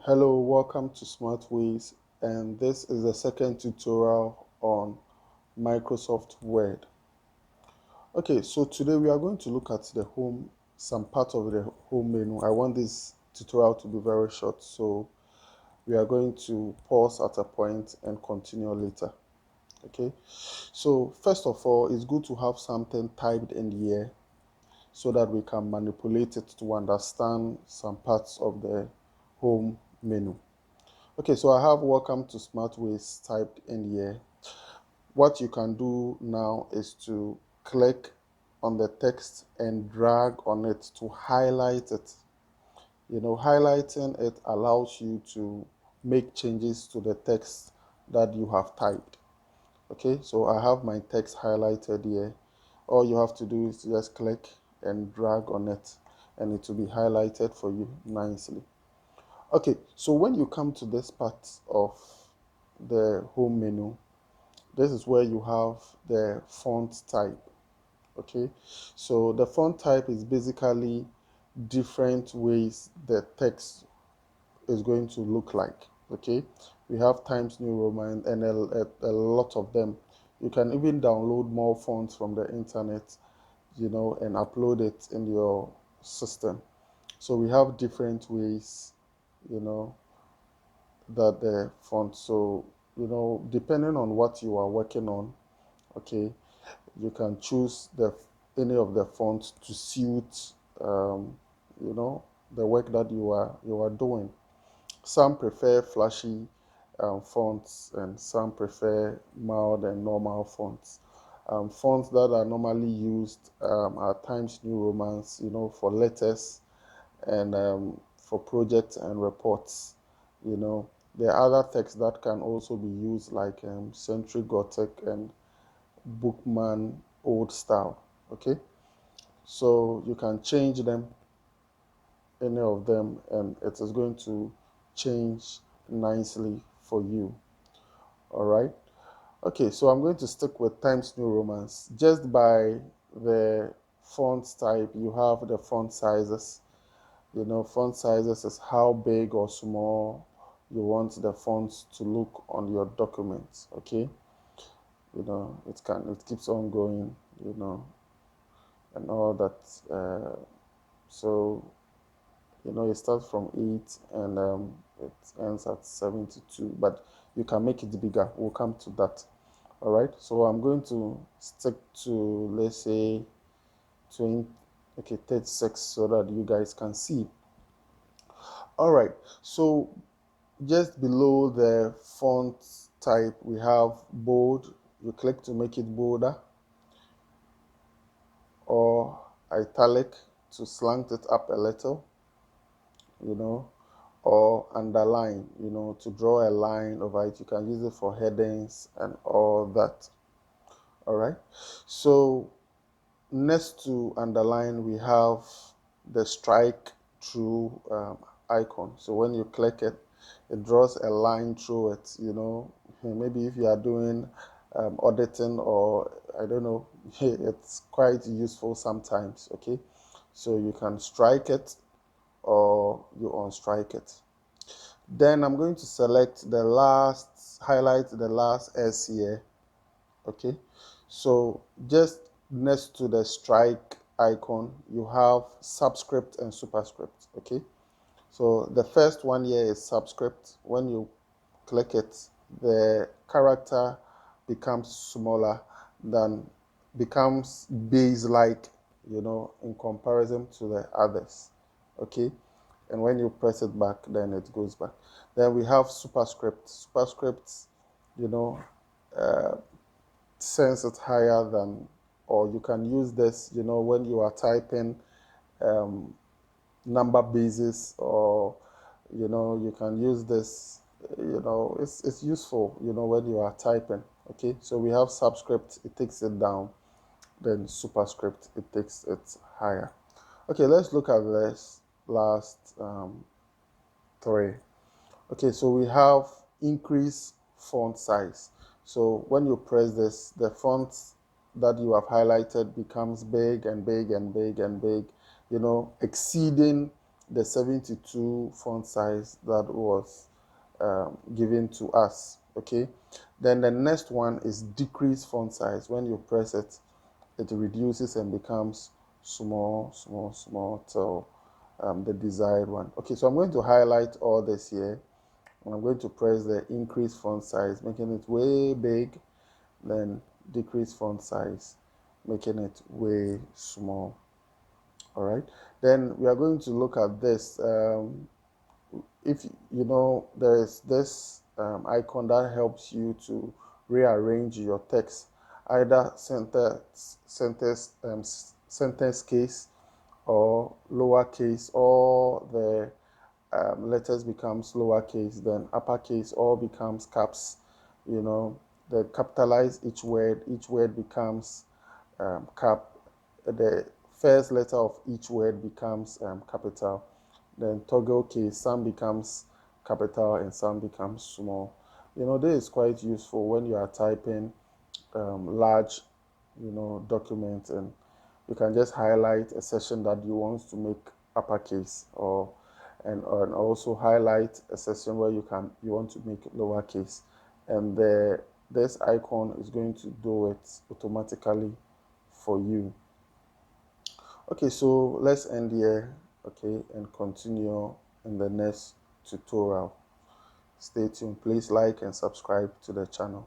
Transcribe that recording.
Hello, welcome to Smart Ways, and this is the second tutorial on Microsoft Word. Okay, so today we are going to look at some part of the home menu. I want this tutorial to be very short, so we are going to pause at a point and continue later. Okay, so first of all, it's good to have something typed in here so that we can manipulate it to understand some parts of the home menu. Okay, so I have welcome to Smart Ways typed in here. What you can do now is to click on the text and drag on it to highlight it. Highlighting it allows you to make changes to the text that you have typed. Okay, so I have my text highlighted here. All you have to do is just click and drag on it, and it will be highlighted for you nicely. Okay, so when you come to this part of the home menu, this is where you have the font type. Okay, so the font type is basically different ways the text is going to look like. Okay, we have Times New Roman and a lot of them. You can even download more fonts from the internet, and upload it in your system. So we have different ways, you know, that the font. So, depending on what you are working on, okay, you can choose any of the fonts to suit, um, the work that you are doing. Some prefer flashy fonts, and some prefer mild and normal fonts. Fonts that are normally used are Times New Romans, for letters and for projects and reports. You know, there are other texts that can also be used, like Century Gothic and Bookman Old Style. Okay, so you can change them, any of them, and it is going to change nicely for you. All right. Okay, so I'm going to stick with Times New Romans. Just by the font type, you have the font sizes. Font sizes is how big or small you want the fonts to look on your documents. Okay, it keeps on going, and all that. So it starts from 8 and it ends at 72, but you can make it bigger. We'll come to that. All right, so I'm going to stick to, let's say, 20, okay, 36, so that you guys can see. All right, so just below the font type, we have bold. You click to make it bolder, or italic to slant it up a little, or underline, to draw a line over it. You can use it for headings and all that. All right, so next to underline, we have the strike through icon. So when you click it, it draws a line through it. Maybe if you are doing auditing, or I don't know, it's quite useful sometimes. Okay, so you can strike it or you unstrike it. Then I'm going to highlight the last S here. Okay, so just next to the strike icon, you have subscript and superscript. Okay, so the first one here is subscript. When you click it, the character becomes smaller, than becomes base like, in comparison to the others. Okay, and when you press it back, then it goes back. Then we have superscript. Superscript, you know uh, sends it higher than, or you can use this, when you are typing um, number bases, or you can use this, it's useful, when you are typing. Okay, so we have subscript, it takes it down. Then superscript, it takes it higher. Okay, let's look at this last three. Okay, so we have increase font size. So when you press this, the font that you have highlighted becomes big and big and big and big, exceeding the 72 font size that was given to us. Okay, then the next one is decrease font size. When you press it, it reduces and becomes small till the desired one. Okay, so I'm going to highlight all this here, and I'm going to press the increase font size, making it way big, then decrease font size, making it way small. All right, then we are going to look at this. If you know, there is this icon that helps you to rearrange your text, either sentence case or lowercase, or the letters becomes lowercase, then uppercase, all becomes caps. You know, the capitalize each word becomes cap. The first letter of each word becomes capital. Then toggle case, some becomes capital and some becomes small. You know, this is quite useful when you are typing large, documents, and you can just highlight a section that you want to make uppercase, or and also highlight a section where you want to make lowercase, and this icon is going to do it automatically for you. Okay, so let's end here, okay, and continue in the next tutorial. Stay tuned. Please like and subscribe to the channel.